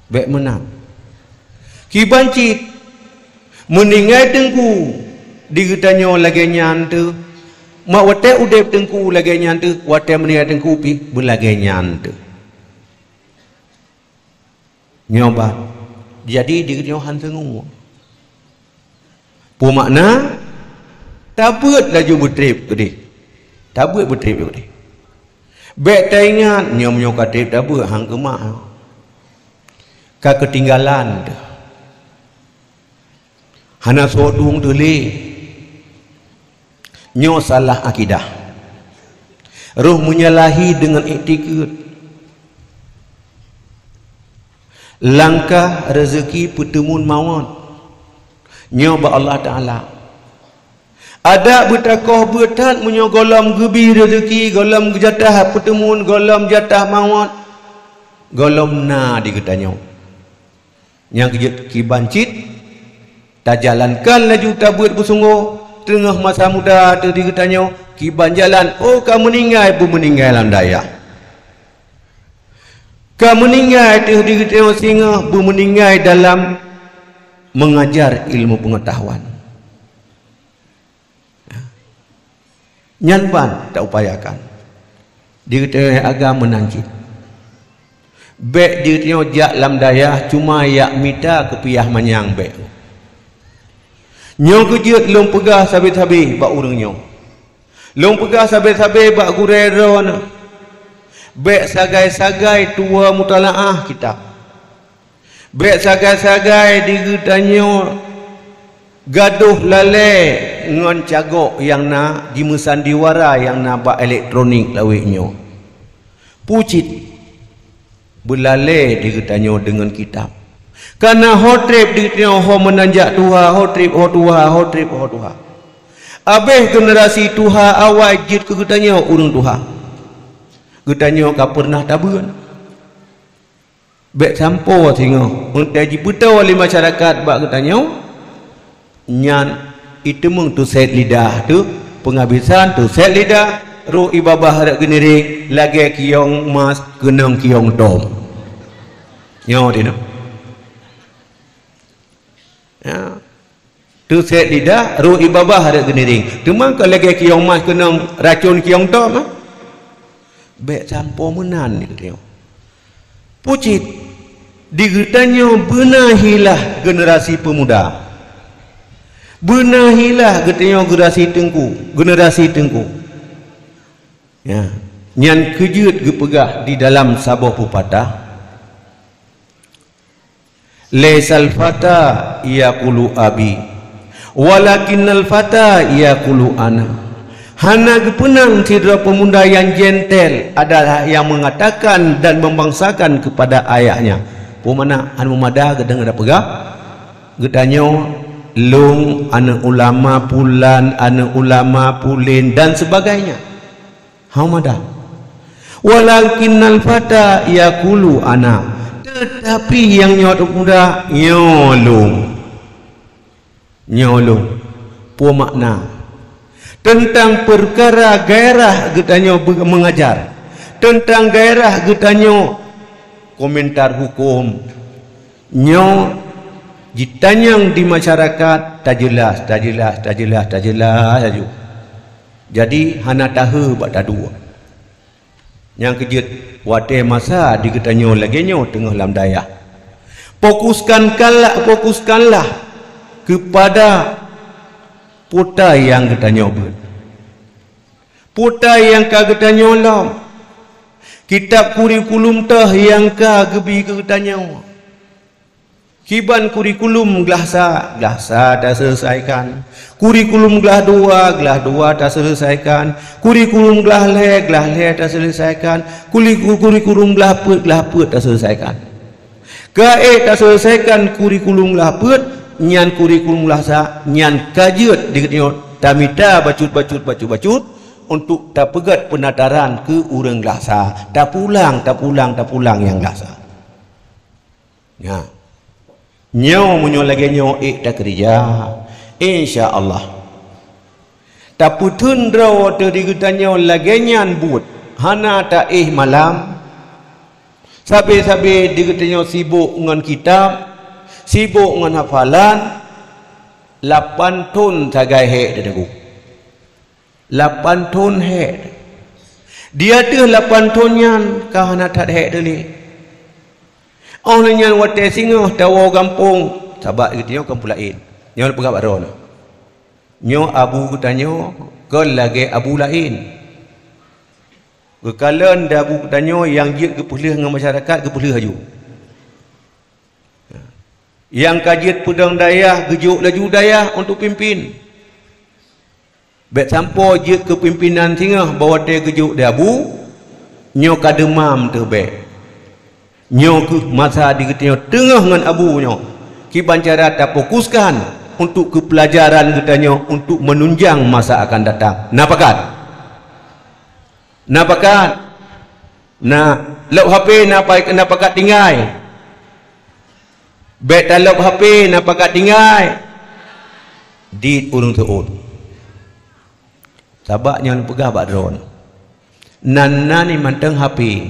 Bek menang. Kibancit meninggal tengku digetanyo lagi nyante. Mak wate udep tengku lagi nyante, wate meninggal tengku pi berlagi nyante. Nyobat. Jadi digetanyo han tengu. Pu makna tabut laju bertrip gede. Tabut bertrip gede. Bek tak ingat nyom-nyom katip tabut hang kemak. Ka ketinggalan dah. Hana sodung tuli. Nyo salah akidah. Roh menyalahi dengan iktikad. Langkah rezeki pertemuan maut. Nyo ba Allah Ta'ala. Ada bertakoh bertat menyo golam gebi rezeki, golam jatah pertemuan, golam jatah maut. Golam na diketanyo. Yang kejut kibancit tak jalankan laju tabut bersungguh tengah masa muda tu diketanyo kiban jalan. Oh kamu meninggal pun meninggal dalam daya. Kamu meninggal tu diketanyo singa pun meninggal dalam mengajar ilmu pengetahuan. Nyanban tak upayakan. Dia kata agama menanjit. Bek dia tengok jak lam dayah cuma yak mita kepiah manyang bek. Nyong kejut long pegah sabit-sabit bak urang nyong. Long pegah sabit-sabit bak gureron. Bek sagai-sagai tua mutalaah kitab. Bek sagai-sagai digetanyo gaduh lale ngon cagok yang na di sandiwara yang na bak elektronik lawiknyo. Pucit berlale digetanyo dengan kitab. Karena hotrip digetanyo ho menanjak Tuhan, hotrip ho Tuhan, hotrip ho Tuhan. Abeh generasi Tuhan awal jid kegetanyo urang Tuhan. Getanyo ka pernah tabun. Bek sampo tengok untuk diputau oleh masyarakat bak getanyo nyan itu mung tu set lidah tu penghabisan tu set lidah ru ibabah harap genering lagi kiong mas kenang kiong tom nyo dino ya tu set lidah ru ibabah harap genering temang kalau lagi kiong mas kenang racun kiong tom bek sampo menan ni tengok pucit digetanyo benahilah generasi pemuda. Benahilah getanyo generasi tengku. Ya, nyan kejut gepegah di dalam sabah pepatah. Laisal fata yaqulu abi, walakinnal fata yaqulu ana. Hana gepenang cedera pemuda yang gentle adalah yang mengatakan dan membangsakan kepada ayahnya. Pemana anu mada gedeng ada pegah getanyo lung ana ulama pulan ana ulama pulin dan sebagainya. Hamada. Walakinnal fata yaqulu ana. Tetapi yang nyot muda nyolong. Pu makna tentang perkara gairah getanyo mengajar. Tentang gairah getanyo komentar hukum nyo ditanyang di masyarakat tak jelas saja. Jadi hana tahu bak tadu yang kejut wate masa digetanyo lagi nyo tengah lam dayah. Fokuskanlah kepada putai yang getanyo ber putai yang ka getanyo lam kitab kurikulum tah yang ka gebi ke getanyo kiban kurikulum glasa dah selesaikan kurikulum gelah dua dah selesaikan kurikulum gelah le dah selesaikan kurikulum gelah put dah selesaikan gae dah selesaikan kurikulum gelah put nyan kurikulum glasa nyan kajut digetanyo tamita bacut untuk tak pegat penataran ke urang glasa tak pulang yang glasa ya nyo munyo lagi nyo tak kerja insyaallah tak putun draw tu digetanyo lagi nyan but hana tak malam Sabi-sabi dia katanya sibuk dengan kitab, sibuk dengan hafalan. 8 ton tagai hek dia dagu. 8 ton hek. Dia ada 8 ton nyan kah nak tak hek dia ni. Oh nyan wate singa tawa kampung. Sabat katanya kampung lain. Nyo pegak baron. Nyo abu katanya ke lagi abu lain. Kekalan dah abu katanya yang dia kepulih dengan masyarakat kepulih haju. Yang kajian pedang dayah gejuk laju dayah untuk pimpin. Bet sampai je kepimpinan singa bawa dia gejuk dia abu. Nyo kademam tu bet. Nyo ke masa di katanya tengah dengan abu nyo. Kiban cara tak fokuskan untuk kepelajaran katanya untuk menunjang masa akan datang. Napakat? Napakat? Nah, lop HP napakat tinggai. Bet lop HP napakat tinggai. Di urung tuun. Sabaknya pegah bak drone. Nana ni manteng HP.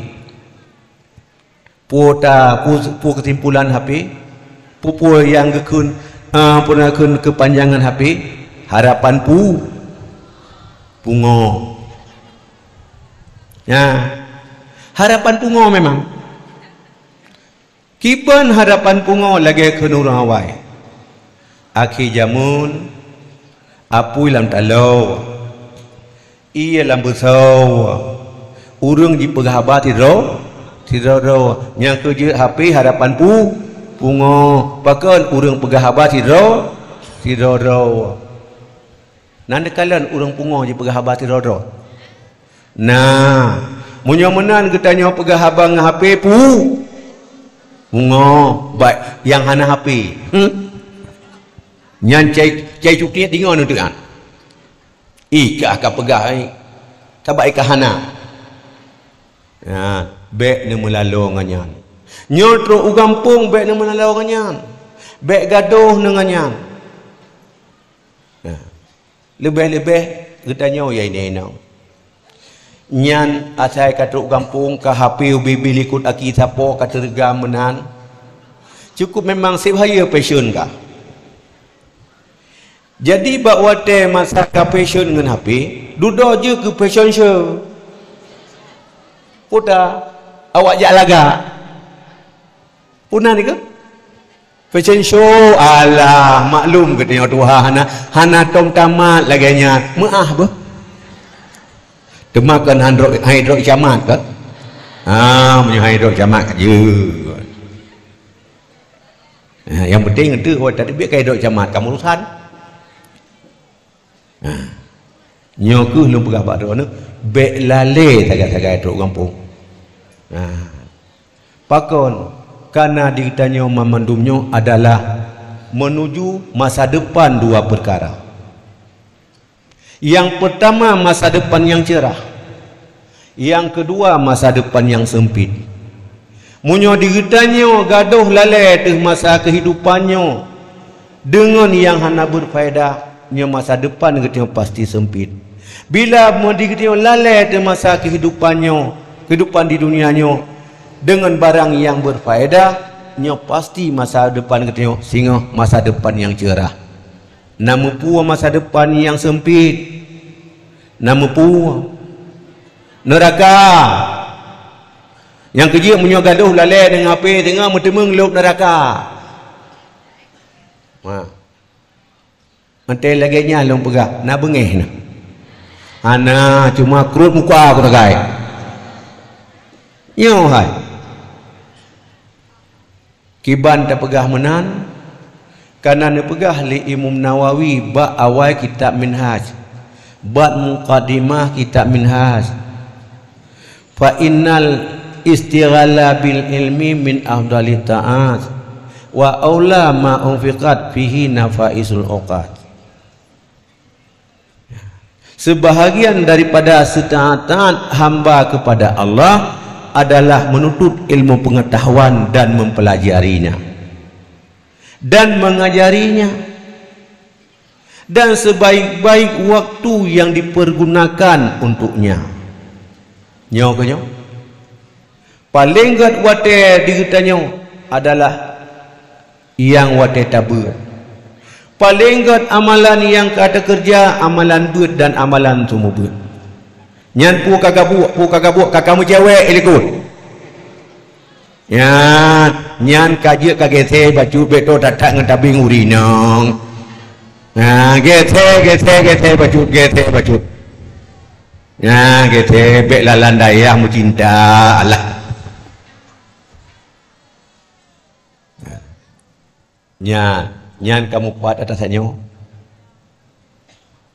Pu kesimpulan HP. Pu yang kekun pernah kun kepanjangan HP. Harapan pungo. Ya, harapan pungo memang. Kiban harapan pungo lagi kenurang awai. Akhir jamun, apu lam talau, ia lam besau, urung di pegahaba tiro, yang kerja HP harapan pungo, pakan urung pegahaba tiro. Nanda kalian urung pungo di pegahaba tiro. Nah, munyo menan ketanya pegah abang HP pungo baik yang hana HP. Nyan cai cuti tinggal nu kan. Ika ka pegah ai. Tabai ka hana. Ha, bek ne melalo nganyan. Nyotro u kampung bek ne melalo nganyan. Bek gaduh ne nganyan. Nah. Lebih-lebih ketanya yai nau. Nyan asai katuk kampung ke HP ubi likut aki sapo kata rega menan. Cukup memang sebaya passion kah. Jadi bawa te masa ka passion dengan HP, duda je ke passion show. Puta awak jak laga. Puna ni ke? Fashion show alah maklum katanya Tuhan hana tom tamat laganya. Maah bah. Temakan hidrok camat ke? Punya hidrok camat je. Yang penting itu tadi biar hidrok camat kamu urusan. Nyokuh lu pegah bak drone bek lale tagak-tagak hidrok kampung. Pakon karena ditanya memandumnya adalah menuju masa depan dua perkara. Yang pertama masa depan yang cerah. Yang kedua masa depan yang sempit. Munyo diritanya gaduh lalai teh masa kehidupannya dengan yang hana berfaedah, nya masa depan ketanya pasti sempit. Bila mau diritanya lalai teh masa kehidupannya, kehidupan di dunianya dengan barang yang berfaedah, nya pasti masa depan ketanya singa masa depan yang cerah. Nama pua masa depan yang sempit. Nama pua neraka. Yang kerja punya gaduh lalai dengan apa tengah mentemeng lop neraka. Mantai lagi nya long pegah nak bengeh nah. Ana cuma kerut muka aku tagai. Yo hai. Kiban tak pegah menan. Karena nepegah li Imam Nawawi ba awal kitab Minhaj, ba muqaddimah kitab Minhaj. Fa innal istighala bil ilmi min afdali ta'at wa aula ma unfiqat fihi nafaisul uqat. Sebahagian daripada setaatan hamba kepada Allah adalah menuntut ilmu pengetahuan dan mempelajarinya dan mengajarinya, dan sebaik-baik waktu yang dipergunakan untuknya. Nyo. paling gat wate digetanyo adalah yang wate tabur. Paling gat amalan yang kata kerja, amalan beut dan amalan semua beut. Nyan pu kagabuk kakamu cewek ilikut. Nyan kaje kagete baju beto datang ngetabing urinang. Gete baju. Gete bek lalan daya mu cinta Allah. Nyan kamu kuat atasannya.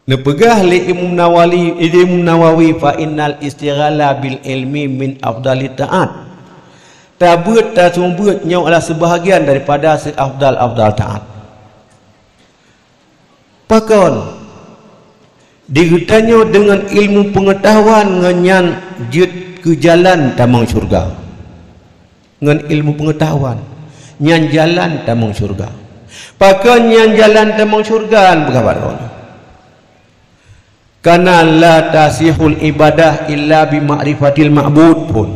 Nepegah li Imam Nawawi fa innal istighala bil ilmi min afdali ta'at. Tabut ta sumbut nyau adalah sebahagian daripada seafdal taat. Pakon digetanyo dengan ilmu pengetahuan ngenyan jut ke jalan tamang syurga. Ngan ilmu pengetahuan nyan jalan tamang syurga. Pakon nyan jalan tamang syurga berkabar Allah. Karena la tasihul ibadah illa bi ma'rifatil ma'bud pun.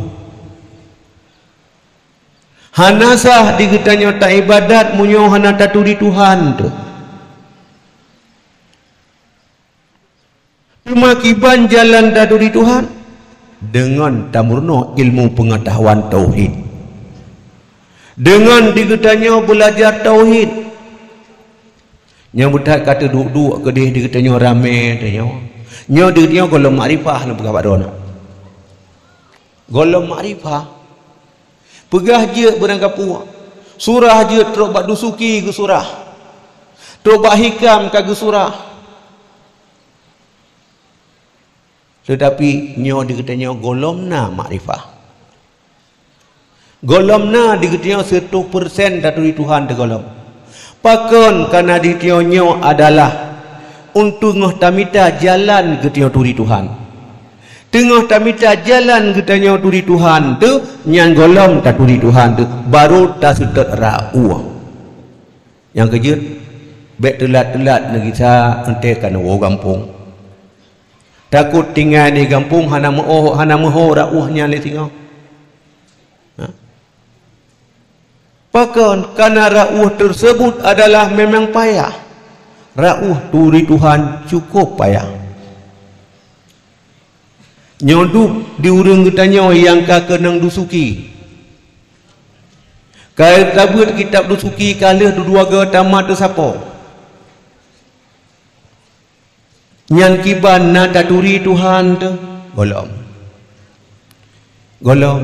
Hanasah digetanyo tak ibadat munyo hana taturi Tuhan tu. Pemakiban jalan taturi Tuhan dengan tamurno ilmu pengetahuan tauhid. Dengan digetanyo belajar tauhid. Yang budak kata duduk ke dia digetanyo rame tanyo. Nyo digetanyo golong makrifah nak berkabar dona. Golong makrifah pegah je berang kapua. Surah je teruk bak dusuki ke surah. Teruk bak hikam ke surah. Tetapi nyo dikatanya golomna makrifah. Golomna dikatanya 100% dari Tuhan tegolom. Pakon karena dikatanya nyo adalah untuk ngoh tamita jalan ketanya turi Tuhan. Tengah tamita jalan ketanya turi Tuhan tu nyan golom tak turi Tuhan tu baru tak sedot ra'uah. Yang kejut bek telat-telat negisa ente kana wo kampung. Takut tinggal di kampung hana meho ra'uhnya le tinggal. Pakon karena ra'uh tersebut adalah memang payah. Ra'uh turi Tuhan cukup payah. Nyodup diurung ketanya yang kakenang dusuki. Kalau tabut kitab dusuki kalah dua ke tamat tu siapa? Nyan kiban na taturi Tuhan tu golom. Golom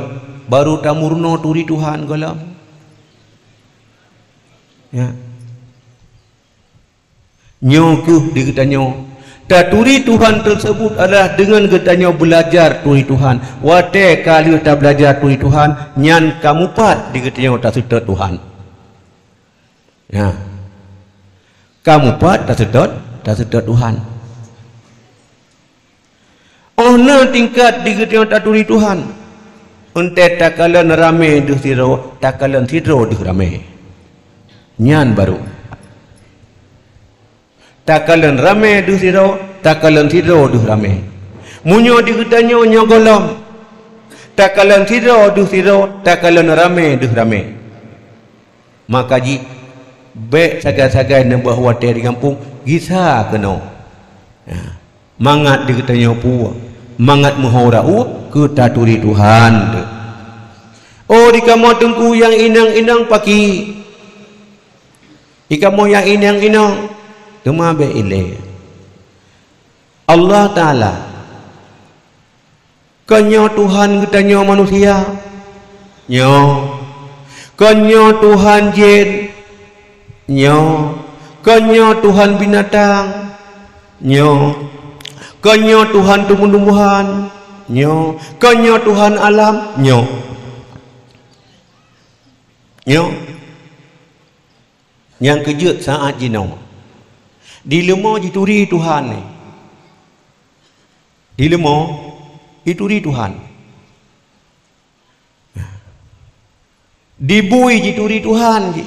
baru tamurno turi Tuhan golom. Ya. Nyokuh dikatanya taturi Tuhan tersebut adalah dengan katanya belajar turi Tuhan. Wate kali tak belajar turi Tuhan, nyan kamu pat dikatanya tak sedot Tuhan. Ya. Kamu pat tak sedot Tuhan. Oh na tingkat dikatanya tak turi Tuhan. Ente takalan rame di siro, takalan sidro di rame. Nyan baru. Takalan rame du siro, takalan sidro du rame. Munyo diketanyo nyo golom. Takalan sidro du siro, takalan rame du rame. Maka ji bek sagai-sagai nembah wate di kampung gisa keno. Ya. Mangat diketanyo puwa. Mangat muhorau ke taturi Tuhan. Oh di kamu tengku yang inang-inang paki. Di kamu yang inang-inang cuma beile Allah Ta'ala kenyo Tuhan ketanya manusia nyo kenyo Tuhan jin nyo kenyo Tuhan binatang nyo kenyo Tuhan tumbuh-tumbuhan nyo kenyo Tuhan alam nyo yang kejut saat jinau dilemo dituri Tuhan ni. Dilemo dituri Tuhan. Dibui dituri Tuhan je.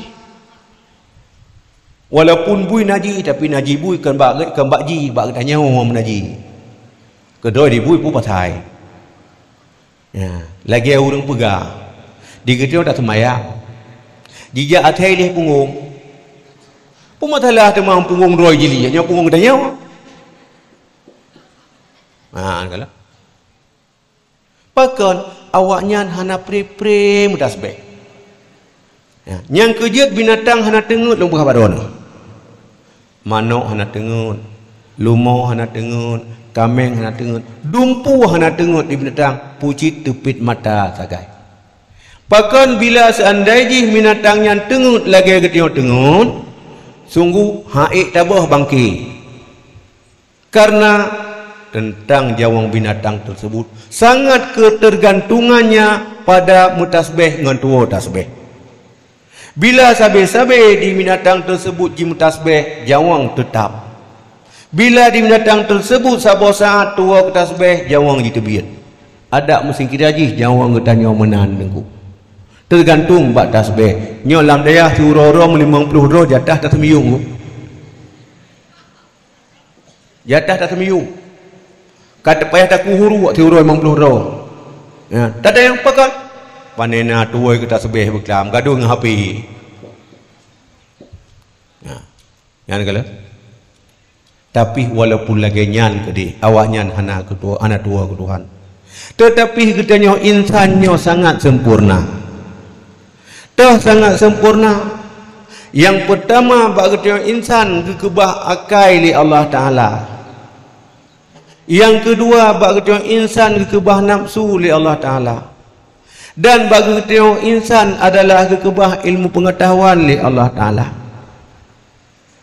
Walaupun bui naji tapi naji bui kan bak ji bak tanya orang naji. Kedoi dibui pun patai. Ya, lagi orang pegang. Digetio tak semayang. Jijak atai leh punggung. Pematalah temang punggung roi jili, nya punggung tanya. Kalau. Pakon awaknya hana pre-pre mutasbeh. Ya, yang kejut binatang hana tengut lumpuh baron. Manok hana tengut, lumau hana tengut, kameng hana tengut, dumpu hana tengut di binatang, pucit tepit mata sagai. Pakon bila seandainya binatang yang tengut lagi ketio tengut, sungguh haik tabah bangki. Karena tentang jawang binatang tersebut sangat ketergantungannya pada mutasbeh dengan tua tasbeh. Bila sabe-sabe di binatang tersebut ji mutasbeh, jawang tetap. Bila di binatang tersebut sabar saat tua ke tasbeh, jawang ji tebiat. Ada mesin kira ji jawang ketanya menan dengku. Tergantung bak tasbeh. Nyo lam daya surorong 50 ro jatah tak semiyung. Jatah tak semiyung. Kata payah tak kuhuru wak surorong 50 ro. Ya, tak ada yang pakai. Panena tuai kita sebeh berkelam gaduh dengan api. Ya. Nyan kala. Tapi walaupun lagi nyan kedi, awak nyan hana ketua, anak tua ke Tuhan. Tetapi katanya insannya sangat sempurna. Dah sangat sempurna. Yang pertama bak katanya insan kekebah akai li Allah Taala. Yang kedua bak katanya insan kekebah nafsu li Allah Taala. Dan bagi kita insan adalah kekebah ilmu pengetahuan li Allah Ta'ala.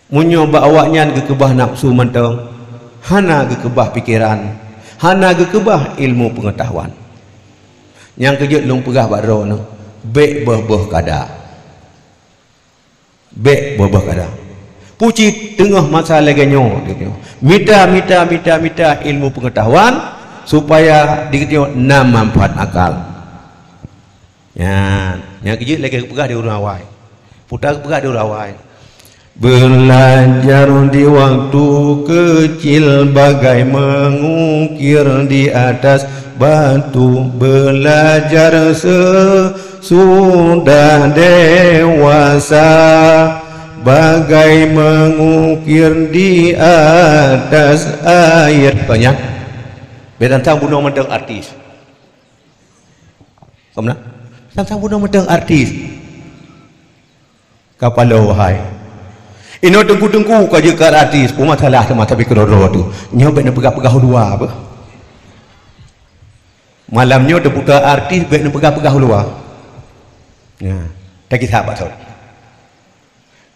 Munyo awaknya kekebah nafsu mentang, hana kekebah pikiran, hana kekebah ilmu pengetahuan. Yang kejut lung pegah bakro no, bek beh kada. Bek beh kada. Puci tengah masa lagi nyo, mita ilmu pengetahuan supaya diketio nam manfaat akal. Ya, yang kejut lagi pegah di urang awai. Putar pegah di urang awai. Belajar di waktu kecil bagai mengukir di atas batu. Belajar sesudah dewasa bagai mengukir di atas air. Banyak. Bedantang bunuh mentang artis. Kamu sang bunuh mentang artis. Kapala wahai. Ino tengku-tengku kau je kat artis. Pun masalah sama tapi keroro tu. Nyobek nak pegah-pegah luar apa? Malamnya dia buka artis baik nak pegah-pegah luar. Ya, tak kisah apa sahaja.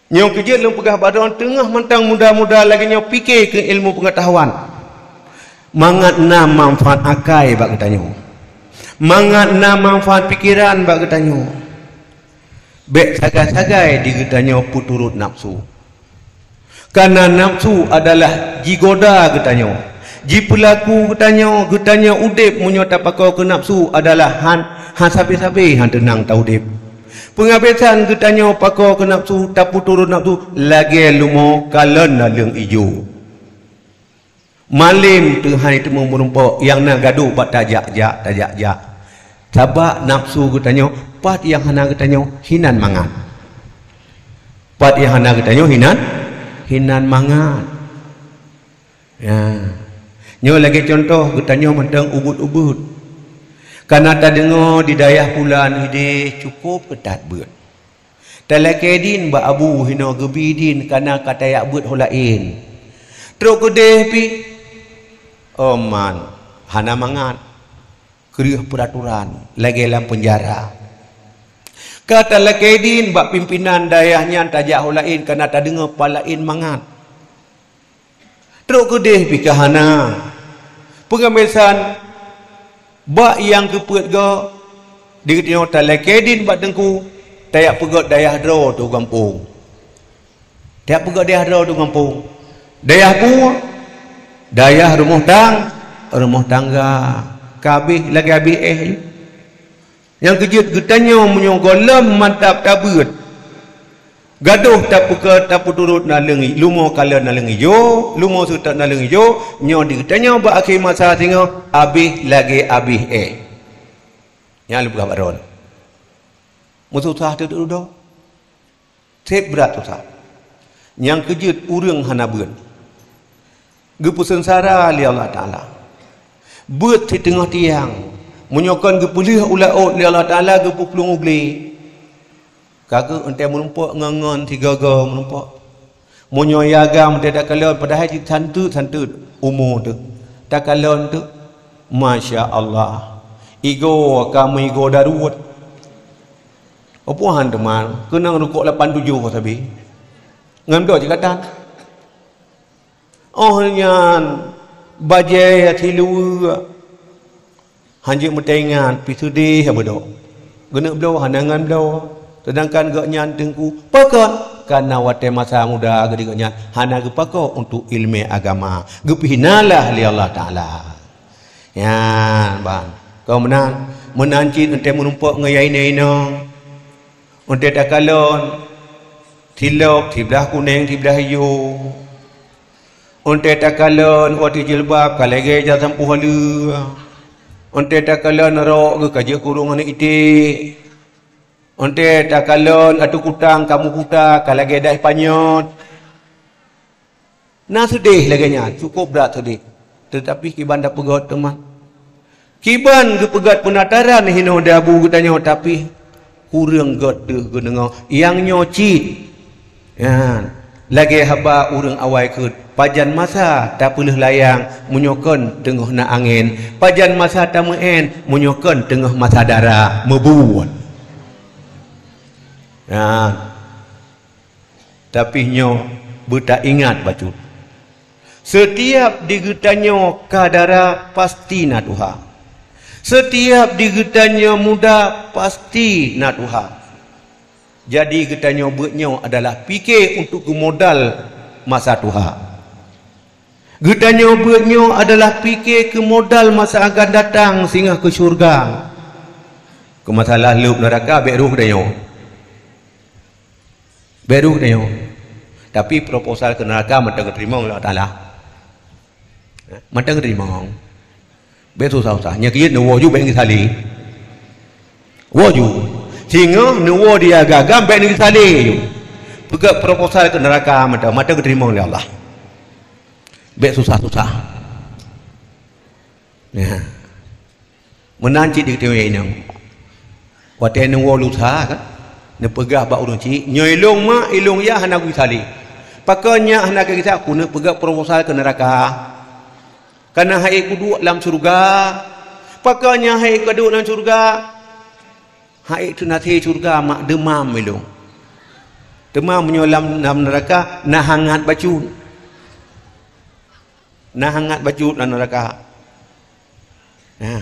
Nyok kerja lu pegah badan tengah mentang muda-muda lagi nyok fikir ke ilmu pengetahuan. Mangat nam manfaat akai bak katanya. Mangat na manfaat pikiran bak katanya. Bek sagai-sagai digetanya puturut nafsu. Karena nafsu adalah jigoda katanya. Ji pelaku getanya udip munyo tak pakau ke nafsu adalah han sabi-sabi han tenang tau udip. Pengabesan getanya pakau ke nafsu tak puturut nafsu lagi lumo kalen na leung ijo. Malim Tuhan itu merumpok yang nak gaduh buat tajak. Sabak nafsu katanya, pat yang hana katanya hinan mangan. Pat yang hana katanya hinan mangan. Ya. Nyo lagi contoh katanya mentang ubud-ubud. Karena tak dengar di dayah bulan hide cukup ketat beut. Talakedin ba abu hina gebidin karena kata yak beut holain. Teruk kedeh pi man, hana mangan, kriuh peraturan, lagi dalam penjara. Kata lakedin bak pimpinan dayahnya tajak holain karena tak dengar palain mangan. Teruk kedih pika hana. Pengambilan bak yang keput go diketino tak lakedin bak dengku tayak pegot dayah dro tu kampung. Tayak pegot dayah dro tu kampung. Dayah ku dayah rumah tangga kabih lagi habis yang kejut getanya menyogolam mantap tabut gaduh tak puturut na lengi lumo kala na lengi jo lumo sutat na lengi jo nyo di getanya ba akhir masa tengok habis lagi habis yang lebih baron Susah tu dah. Tep berat tu sah. Yang kejut urang hanabeun. Gepu sengsara li Allah Taala. Beut di tengah tiang. Menyokan gepulih ulaut li Allah Taala gepu pelung ugli. Kagak entai menumpak ngangan tiga-ga menumpak. Menyoyagam tidak kalon padahal santut umur tu. Tak kalon tu. Masya Allah. Igo kamu igo daruat. Apa han teman? Kenang rukuk 87 sabi. Ngam do jikatan. Oh nyan bajai tilu. Hanjik metengan pisudi habdo. Guna blo hanangan blo. Sedangkan gak nyan tengku pakon karena wate masa muda gede gak nyan hana ge pako untuk ilmu agama. Gepihinalah li Allah Taala. Ya, bang. Kau menancit ente menumpak ngayain-aino. Ente tak kalon tilok tibelah kuning tibelah hijau. Ente tak kalon wati jilbab kalage jam puhalu. Ente tak kalon rok ke kaje kurungan itik. Onte tak kalon atu kutang kamu kuta kalage dah panyot. Nah sedih laganya cukup berat sedih. Tetapi kiban dah pegat teman. Kiban ke pegat penataran hino dabu katanya tapi kurang gat deh genengo yang nyocit. Ya, lagi haba urang awai ke pajan masa tak peleh layang menyokon tengah na angin. Pajan masa tak meen menyokon tengah masa darah mebuat. Ya. Tapi nyo bertak ingat bacut. Setiap digetanyo kadara pasti na Tuhan. Setiap digetanyo muda pasti na Tuhan. Jadi getanyo beutnyo adalah fikir untuk ke modal masa Tuhan. Getanyo beutnyo adalah fikir ke modal masa akan datang sehingga ke syurga. Ke masalah lub neraka bek ruh danyo. Beru dia. Tapi proposal ke neraka mata terima Allah Taala. Mata terima. Betul susah-susahnya kiat nuwo ju ben sali. Wo ju. Sehingga nuwo dia gagam ben sali. Pegak proposal ke neraka mata terima oleh Allah. Bet susah-susah. Ya. Menanci di tengah ini. Wate nuwo lusa kan. Ne pegah ba urang cik nyoilong mak ilong ya hana gu sali pakanya hana kita aku ne pegah proposal ke neraka karena hai kudu dalam surga pakanya hai kudu dalam surga hai tu nanti surga mak demam ilong demam menyolam dalam neraka nah hangat bacun dalam neraka nah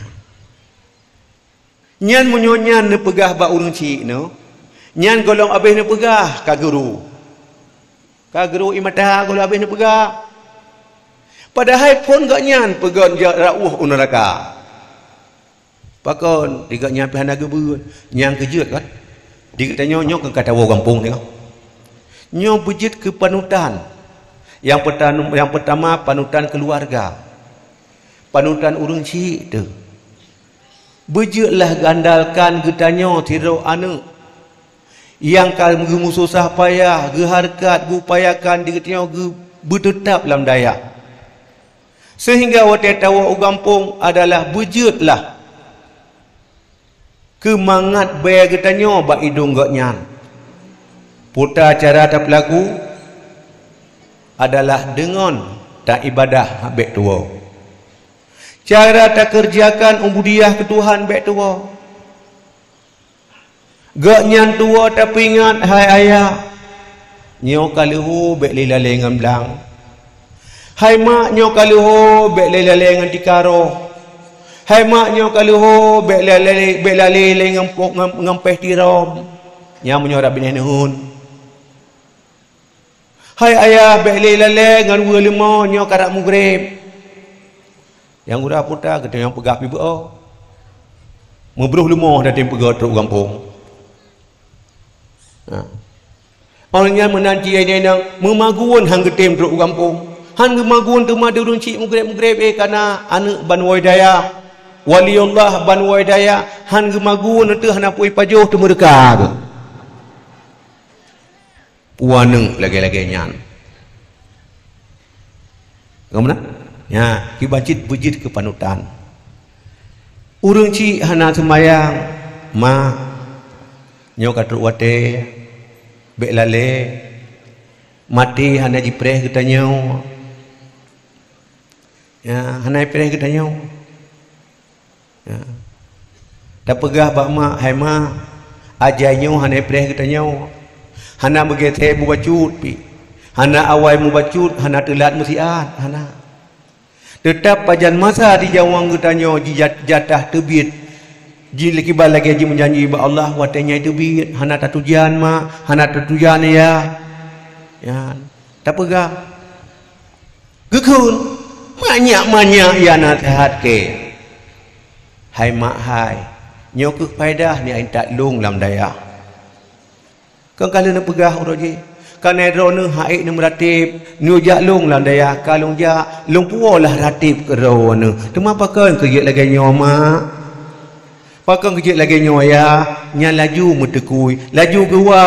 nyan menyonyan ne pegah ba urang cik no nyan golong habis ni pegah ka guru imata golong habis ni pegah padahal pun gak nyan pegon rauh neraka pakon digak nyan pihana gebun nyan kejut kan digak tanya nyok ke kata orang kampung tengok nyok bejit ke panutan yang pertama panutan keluarga panutan urang cik tu bejitlah gandalkan getanyo tiro anu yang kamu susah payah geharkat gupayakan diketnya bertetap dalam daya sehingga wate tawa ugampung adalah bujutlah kemangat bayar getanyo ba hidung gak nyan puta cara tak pelaku adalah dengan tak ibadah bek tua cara tak kerjakan ubudiah ke Tuhan bek tua gak nyan tua tapi ingat hai ayah nyo kalihu bek lila lengan belang hai mak nyo kalihu bek lila lengan tikaro hai mak nyo kalihu bek lala lengan pok ngampeh tiram yang menyorap bineh nuhun hai ayah bek lila lengan wua lima nyo karak mugrib yang udah putar kita yang pegah pibu oh mebruh lima dah tim pegah teruk kampung. Orangnya menanti ini nang memaguan hang getem teruk kampung. Han gemaguan tu madu urang cik mugrib karena anak banwai daya. waliullah ban waidaya han gemagu neutu hana pui pajuh tu mereka ke puaneng lagi-lagi nyan ngamna ya ki bacit bujit ke panutan urang ci hana semayang ma nyo katruk wate bek lale mati hana jipreh kita nyo ya hana jipreh kita nyo ya dah pegah bak mak hai mak ajainyo hana jipreh kita nyo hana begethe mu bacut pi hana awai mu bacut hana telat musiat hana tetap pajan masa di jawang kita nyo jatah terbit ji lekibal lagi ji menjanji ba Allah watenya terbit hana tatujan mak hana tatujan ya tak pegah gekun banyak ya nasihat ke hai mak hai nyo ke faedah ni ain tak long lam daya kan kalau nak pegah urang je kan ero ne haik ne meratib nu jak long lam daya kalung jak long puolah ratib ke ro ne tema pakan ke lagi nyo mak pakan ke lagi nyo ya nya laju metekui laju gewa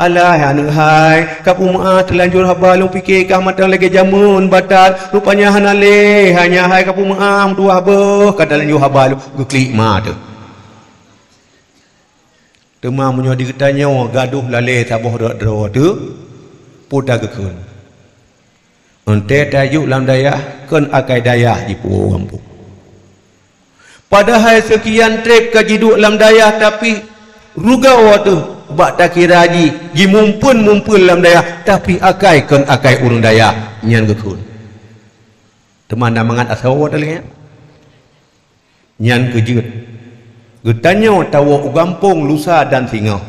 alah anu hai kapu maa terlanjur haba long fikir kah mata lagi jamun batal rupanya hanale hanya hai kapu maa dua haba kata lanjur haba lu geklik ma tu tema munyo dikatanya gaduh lale taboh ro tu puda gekun ente tajuk lam dayah kan akai dayah di pulau kampung padahal sekian trip kaji duk lam dayah tapi rugau tu bak tak kira ji mumpun lam dayah tapi akai kan akai urang dayah nyan gekun teman namangan asawa tali nyan kejut getanyo tawo gampung lusa dan singoh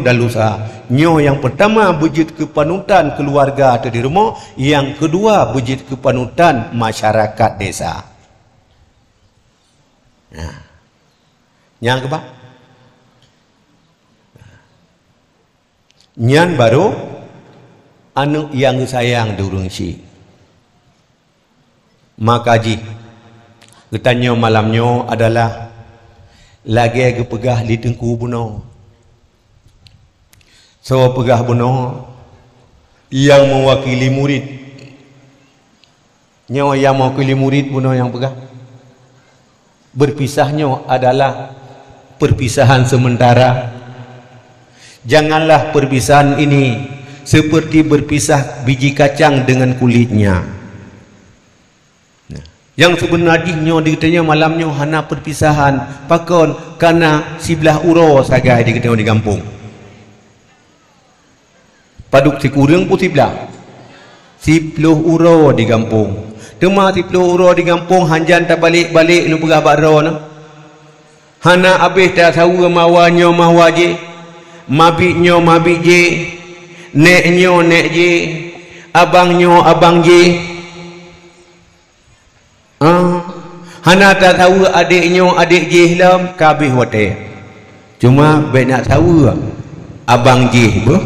dan lusa nyo yang pertama bujit ke panutan keluarga atau di rumah yang kedua bujit ke panutan masyarakat desa yang ke nyan baru anu yang sayang durung si makaji getanyo malamnyo adalah lagi ke pegah di tengku buno so pegah buno yang mewakili murid nyo yang mewakili murid buno yang pegah berpisahnya adalah perpisahan sementara janganlah perpisahan ini seperti berpisah biji kacang dengan kulitnya yang sebenarnya dikatanya malamnya hana perpisahan pakon karena sebelah uro sagai dikatanya di kampung paduk si kurang pun sebelah 10 uro di kampung tema 10 uro di kampung hanjan tak balik-balik lu pegah bakro no hana habis tak tahu mawanyo mawa je mabiknyo mabik je neknyo nek je abangnyo abang je hana tak tahu adiknyo adik je hilam kabih wate cuma baik nak tahu abang je bu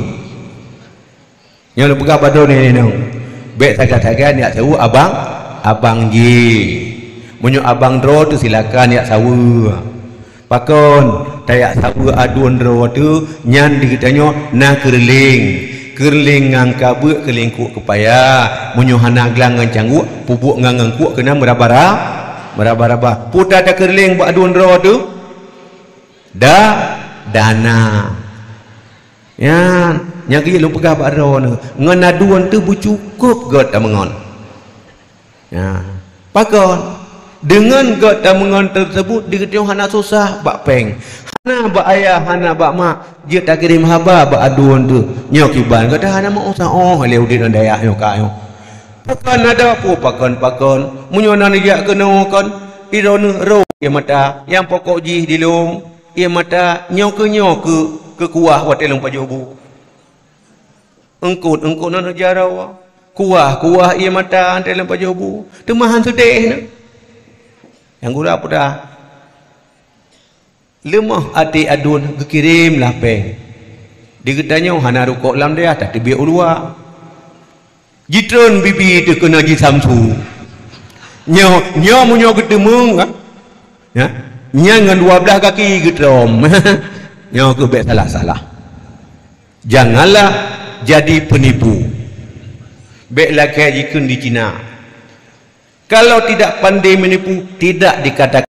yang lu pegah bakro ni no baik tagak-tagak nak tahu abang je munyo abang dro tu silakan ya tahu pakon tayak tahu aduan dro tu nyan dikatanya na kerling ngangka beuk kelingkuk kepaya munyo hana glang ngancanguk pupuk ngangangkuk kena meraba-raba puta tak kerling buat aduan dro tu dana ya yang kia lu pegah buat dro tu ngan aduan tu bucukup god amangon ya pakon dengan god amangon tersebut dikatanya hana susah bak peng hana bak ayah hana bak mak dia tak kirim haba bak aduan tu nyok kiban kata hana mau usah leu di dayak yo ka yo pakon ada apa pakon munyo nan dia kena kon irone ro ia mata yang pokok ji dilung ia mata nyok ke kuah watelung pajobu engkut nan jarau kuah ia mata dalam pajobu temahan sedih na yang gula apa dah lemah hati adun kekirim lah peng dikatanya hana rukuk lam dia tak terbiak ulua jitron bibi tu kena ji samsu nyo munyo ketemu Ya, dengan 12 kaki getom. Yang ke baik salah-salah. Janganlah jadi penipu. Baiklah kayak jikun di Cina. Kalau tidak pandai menipu, tidak dikatakan